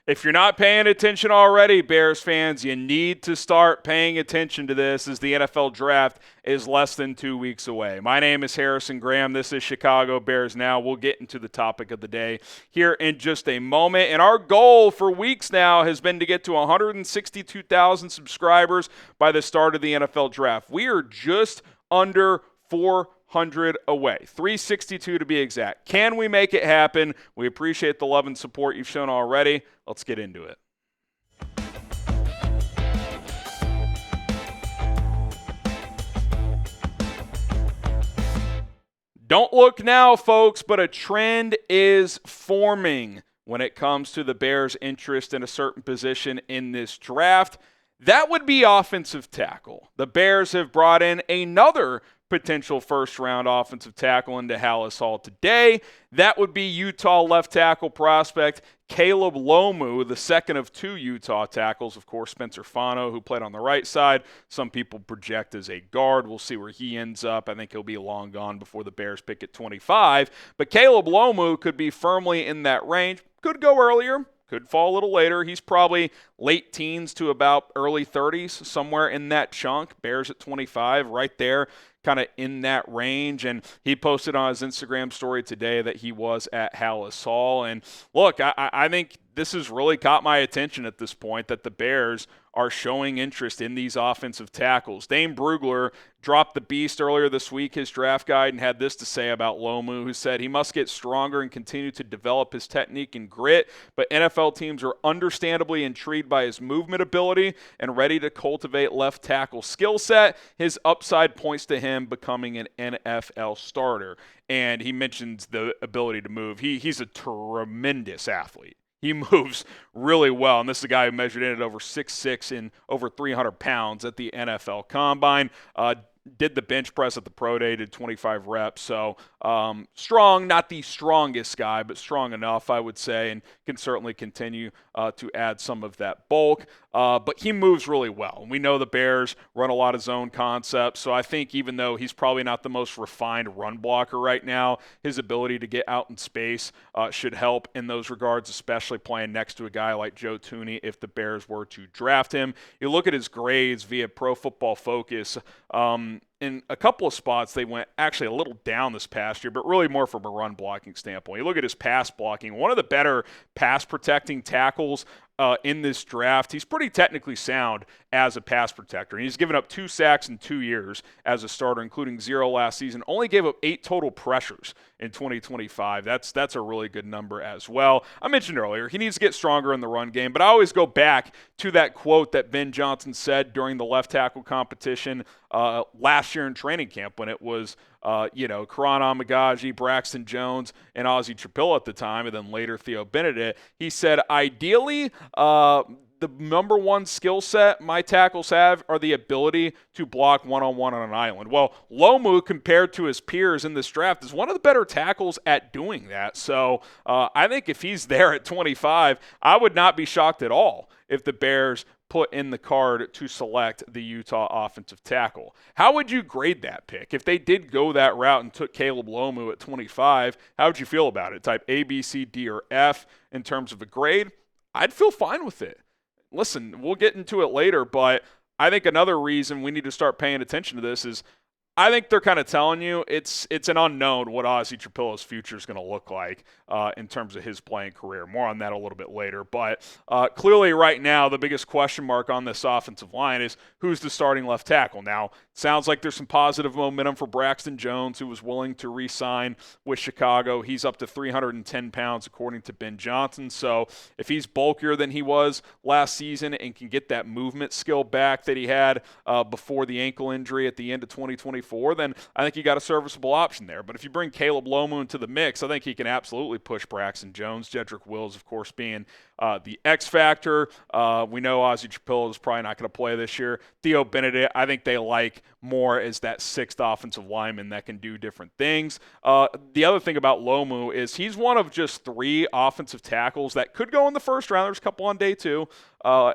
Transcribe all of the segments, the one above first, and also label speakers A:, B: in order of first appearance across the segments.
A: If you're not paying attention already, Bears fans, you need to start paying attention to this as the NFL Draft is less than 2 weeks away. My name is Harrison Graham. This is Chicago Bears Now. We'll get into the topic of the day here in just a moment. And our goal for weeks now has been to get to 162,000 subscribers by the start of the NFL Draft. We are just under 400 away, 362 to be exact. Can we make it happen? We appreciate the love and support you've shown already. Let's get into it. Don't look now, folks, but a trend is forming when it comes to the Bears' interest in a certain position in this draft. That would be offensive tackle. The Bears have brought in another potential first-round offensive tackle into Halas Hall today. That would be Utah left tackle prospect Caleb Lomu, the second of two Utah tackles. Of course, Spencer Fano, who played on the right side. Some people project as a guard. We'll see where he ends up. I think he'll be long gone before the Bears pick at 25. But Caleb Lomu could be firmly in that range. Could go earlier. Could fall a little later. He's probably late teens to about early 30s, somewhere in that chunk. Bears at 25, right there, kind of in that range. And he posted on his Instagram story today that he was at Halas Hall. And look, I think this has really caught my attention at this point, that the Bears are showing interest in these offensive tackles. Dane Brugler dropped the beast earlier this week, his draft guide, and had this to say about Lomu, who said he must get stronger and continue to develop his technique and grit, but NFL teams are understandably intrigued by his movement ability and ready to cultivate left tackle skill set. His upside points to him becoming an NFL starter. And he mentions the ability to move. He's a tremendous athlete. He moves really well, and this is a guy who measured in at over 6'6" and over 300 pounds at the NFL Combine. Did the bench press at the Pro Day, did 25 reps. So strong, not the strongest guy, but strong enough, I would say, and can certainly continue to add some of that bulk. But he moves really well. And we know the Bears run a lot of zone concepts, so I think even though he's probably not the most refined run blocker right now, his ability to get out in space should help in those regards, especially playing next to a guy like Joe Thuney if the Bears were to draft him. You look at his grades via Pro Football Focus, in a couple of spots, they went actually a little down this past year, but really more from a run blocking standpoint. You look at his pass blocking, one of the better pass protecting tackles in this draft. He's pretty technically sound as a pass protector. He's given up 2 sacks in 2 years as a starter, including 0 last season. Only gave up 8 total pressures in 2025. That's a really good number as well. I mentioned earlier, he needs to get stronger in the run game, but I always go back to that quote that Ben Johnson said during the left tackle competition last year in training camp when it was Karan Amagaji, Braxton Jones, and Ozzie Trapilla at the time, and then later Theo Benedict. He said, ideally, the number one skill set my tackles have are the ability to block one-on-one on an island. Well, Lomu, compared to his peers in this draft, is one of the better tackles at doing that. So I think if he's there at 25, I would not be shocked at all if the Bears put in the card to select the Utah offensive tackle. How would you grade that pick? If they did go that route and took Caleb Lomu at 25, how would you feel about it? Type A, B, C, D, or F in terms of a grade? I'd feel fine with it. Listen, we'll get into it later, but I think another reason we need to start paying attention to this is I think they're kind of telling you it's an unknown what Ozzie Trapilla's future is going to look like in terms of his playing career. More on that a little bit later. But clearly right now the biggest question mark on this offensive line is who's the starting left tackle. Now, it sounds like there's some positive momentum for Braxton Jones, who was willing to re-sign with Chicago. He's up to 310 pounds according to Ben Johnson. So if he's bulkier than he was last season and can get that movement skill back that he had before the ankle injury at the end of 2024, then I think you got a serviceable option there. But if you bring Caleb Lomu into the mix, I think he can absolutely push Braxton Jones. Jedrick Wills, of course, being the X factor. We know Ozzie Trapilla is probably not going to play this year. Theo Benedict, I think they like more as that sixth offensive lineman that can do different things. The other thing about Lomu is he's one of just 3 offensive tackles that could go in the first round. There's a couple on day 2,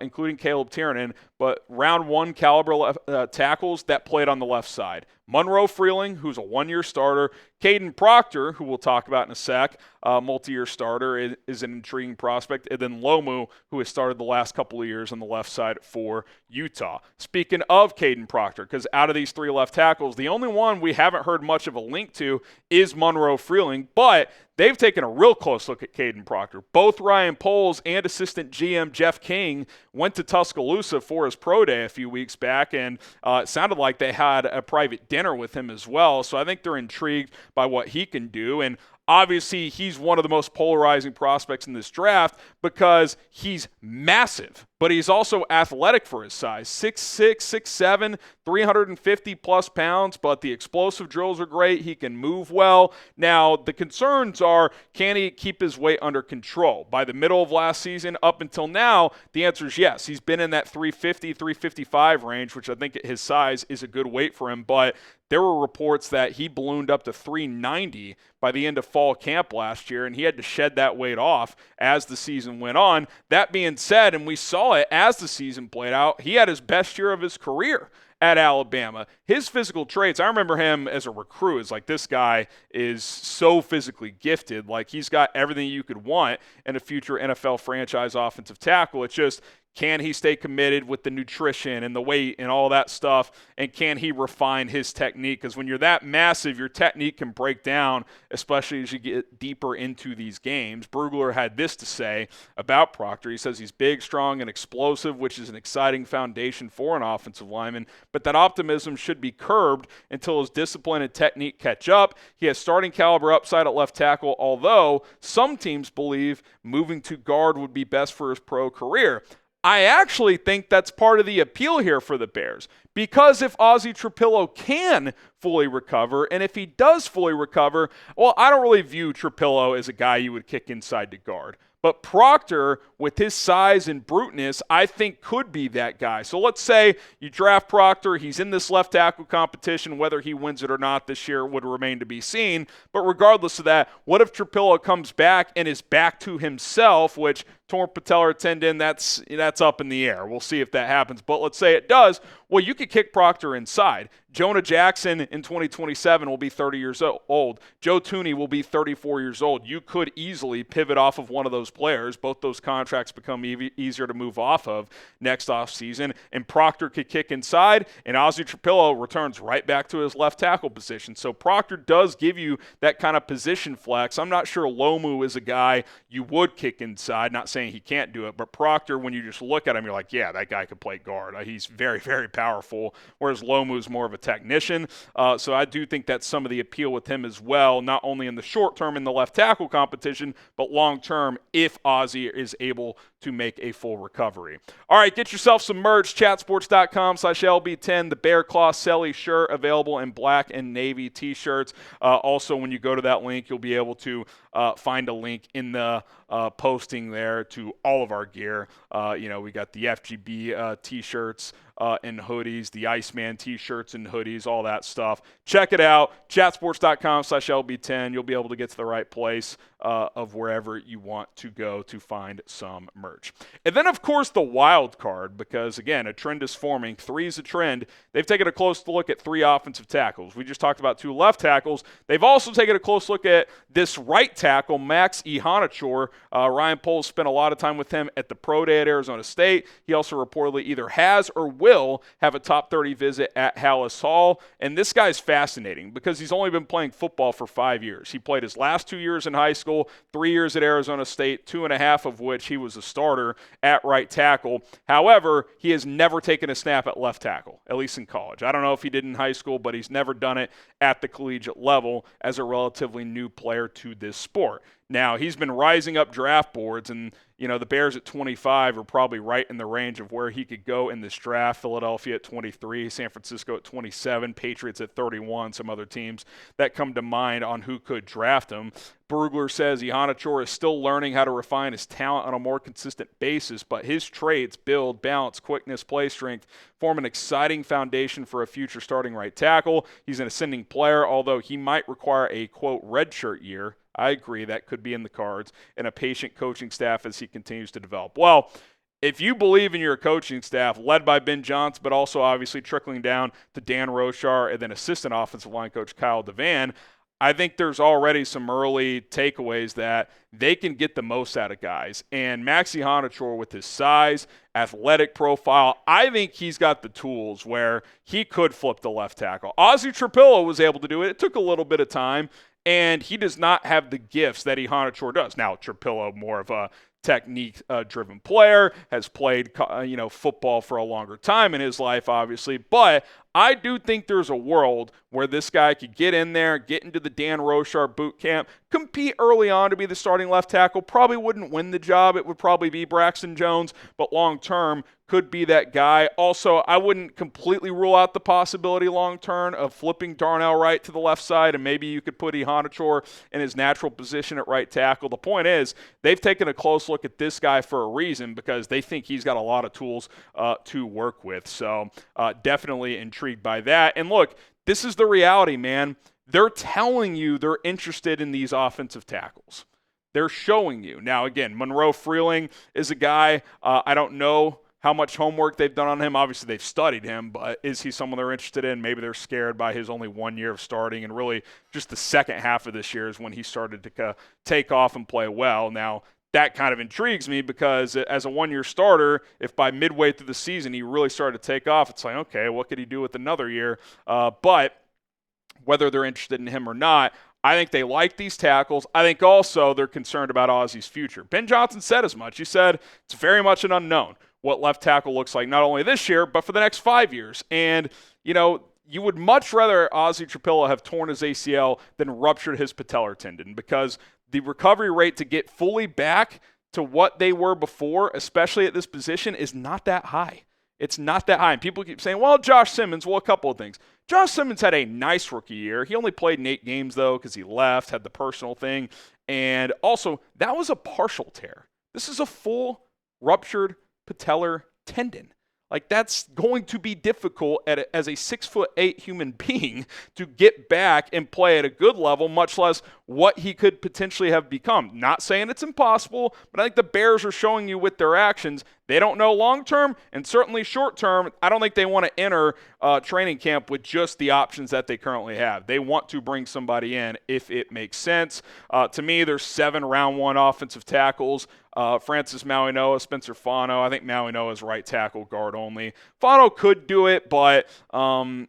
A: including Caleb Tiernan, but round 1 caliber tackles that played on the left side. Monroe Freeling, who's a 1-year starter. Kadyn Proctor, who we'll talk about in a sec, multi-year starter, is an intriguing prospect. And then Lomu, who has started the last couple of years on the left side for Utah. Speaking of Kadyn Proctor, because out of these 3 left tackles, the only one we haven't heard much of a link to is Monroe Freeling, but they've taken a real close look at Kadyn Proctor. Both Ryan Poles and assistant GM Jeff King went to Tuscaloosa for his pro day a few weeks back, and it sounded like they had a private dinner with him as well. So I think they're intrigued by what he can do. And obviously, he's one of the most polarizing prospects in this draft because he's massive, but he's also athletic for his size. 6'6", 6'7", 350-plus pounds, but the explosive drills are great. He can move well. Now, the concerns are, can he keep his weight under control? By the middle of last season, up until now, the answer is yes. He's been in that 350, 355 range, which I think at his size is a good weight for him, but there were reports that he ballooned up to 390 by the end of fall camp last year, and he had to shed that weight off as the season went on. That being said, and we saw it as the season played out, he had his best year of his career at Alabama. His physical traits, I remember him as a recruit, it's like, this guy is so physically gifted. Like, he's got everything you could want in a future NFL franchise offensive tackle. It's just, can he stay committed with the nutrition and the weight and all that stuff? And can he refine his technique? Because when you're that massive, your technique can break down, especially as you get deeper into these games. Brugler had this to say about Proctor. He says he's big, strong, and explosive, which is an exciting foundation for an offensive lineman, but that optimism should be curbed until his discipline and technique catch up. He has starting caliber upside at left tackle, although some teams believe moving to guard would be best for his pro career. I actually think that's part of the appeal here for the Bears, because if Ozzie Trapillo can fully recover, and if he does fully recover, well, I don't really view Trapillo as a guy you would kick inside to guard. But Proctor, with his size and bruteness, I think could be that guy. So let's say you draft Proctor. He's in this left tackle competition. Whether he wins it or not this year would remain to be seen. But regardless of that, what if Trapillo comes back and is back to himself, which torn patellar tendon, that's up in the air. We'll see if that happens. But let's say it does. Well, you could kick Proctor inside. Jonah Jackson in 2027 will be 30 years old. Joe Thuney will be 34 years old. You could easily pivot off of one of those players. Both those contracts become easier to move off of next offseason. And Proctor could kick inside, and Ozzie Trapillo returns right back to his left tackle position. So Proctor does give you that kind of position flex. I'm not sure Lomu is a guy you would kick inside. Not saying he can't do it, but Proctor, when you just look at him, you're like, yeah, that guy could play guard. He's very, very powerful, whereas Lomu is more of a technician. So I do think that's some of the appeal with him as well, not only in the short term in the left tackle competition, but long term if Ozzie is able to make a full recovery. All right, get yourself some merch, chatsports.com/LB10, the Bear Claw Selly shirt available in black and navy t-shirts. Also, when you go to that link, you'll be able to find a link in the posting there to all of our gear. We got the FGB t-shirts and hoodies, the Iceman t-shirts and hoodies, all that stuff. Check it out, chatsports.com/LB10. You'll be able to get to the right place of wherever you want to go to find some merch. And then, of course, the wild card, because, again, a trend is forming. 3 is a trend. They've taken a close look at 3 offensive tackles. We just talked about 2 left tackles. They've also taken a close look at this right tackle, Max Iheanachor. Ryan Poles spent a lot of time with him at the pro day at Arizona State. He also reportedly either has or will have a top 30 visit at Hallis Hall. And this guy's fascinating because he's only been playing football for 5 years. He played his last 2 years in high school, 3 years at Arizona State, 2.5 of which he was a starter at right tackle. However, he has never taken a snap at left tackle, at least in college. I don't know if he did in high school, but he's never done it at the collegiate level as a relatively new player to this sport. Now, he's been rising up draft boards, and, the Bears at 25 are probably right in the range of where he could go in this draft. Philadelphia at 23, San Francisco at 27, Patriots at 31, some other teams that come to mind on who could draft him. Brugler says Iheanachor is still learning how to refine his talent on a more consistent basis, but his traits, build, balance, quickness, play strength, form an exciting foundation for a future starting right tackle. He's an ascending player, although he might require a, quote, redshirt year. I agree, that could be in the cards, and a patient coaching staff as he continues to develop. Well, if you believe in your coaching staff, led by Ben Johnson, but also obviously trickling down to Dan Rochar and then assistant offensive line coach Kyle Devan, I think there's already some early takeaways that they can get the most out of guys. And Max Iheanachor, with his size, athletic profile, I think he's got the tools where he could flip the left tackle. Ozzy Trapillo was able to do it. It took a little bit of time, and he does not have the gifts that Iheanachor does. Now, Trapillo, more of a technique-driven player, has played football for a longer time in his life, obviously, but I do think there's a world where this guy could get in there, get into the Dan Rochar boot camp, compete early on to be the starting left tackle. Probably wouldn't win the job. It would probably be Braxton Jones, but long-term could be that guy. Also, I wouldn't completely rule out the possibility long-term of flipping Darnell Wright to the left side, and maybe you could put Iheanachor in his natural position at right tackle. The point is, they've taken a close look at this guy for a reason because they think he's got a lot of tools to work with. So definitely intrigued by that. And look, this is the reality, man. They're telling you they're interested in these offensive tackles. They're showing you. Now, again, Monroe Freeling is a guy, I don't know how much homework they've done on him. Obviously, they've studied him, but is he someone they're interested in? Maybe they're scared by his only 1 year of starting, and really just the second half of this year is when he started to take off and play well. Now, that kind of intrigues me because as a one-year starter, if by midway through the season he really started to take off, it's like, okay, what could he do with another year? But whether they're interested in him or not, I think they like these tackles. I think also they're concerned about Ozzy's future. Ben Johnson said as much. He said it's very much an unknown what left tackle looks like, not only this year, but for the next 5 years. And, you would much rather Ozzy Trapillo have torn his ACL than ruptured his patellar tendon, because the recovery rate to get fully back to what they were before, especially at this position, is not that high. It's not that high. And people keep saying, well, Josh Simmons, well, a couple of things. Josh Simmons had a nice rookie year. He only played in 8 games, though, because he left, had the personal thing. And also, that was a partial tear. This is a full ruptured patellar tendon. Like, that's going to be difficult as a 6'8" human being to get back and play at a good level, much less what he could potentially have become. Not saying it's impossible, but I think the Bears are showing you with their actions they don't know long-term, and certainly short-term, I don't think they want to enter training camp with just the options that they currently have. They want to bring somebody in if it makes sense. To me, there's 7 round 1 offensive tackles. Francis Mauigoa, Spencer Fano. I think Mauigoa is right tackle, guard only. Fano could do it, but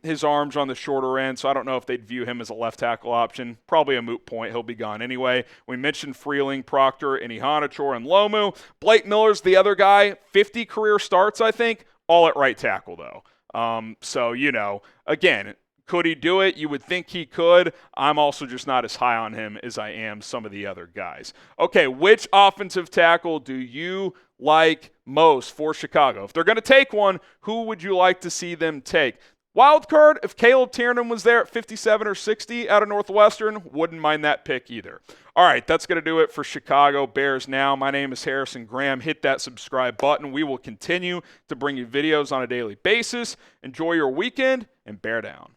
A: his arms are on the shorter end, so I don't know if they'd view him as a left tackle option. Probably a moot point. He'll be gone anyway. We mentioned Freeling, Proctor, and Iheanachor and Lomu. Blake Miller's the other guy. 50 career starts, I think, all at right tackle, though. So, again, could he do it? You would think he could. I'm also just not as high on him as I am some of the other guys. Okay, which offensive tackle do you like most for Chicago? If they're going to take one, who would you like to see them take? Wild card, if Caleb Tiernan was there at 57 or 60 out of Northwestern, wouldn't mind that pick either. All right, that's going to do it for Chicago Bears Now. My name is Harrison Graham. Hit that subscribe button. We will continue to bring you videos on a daily basis. Enjoy your weekend and bear down.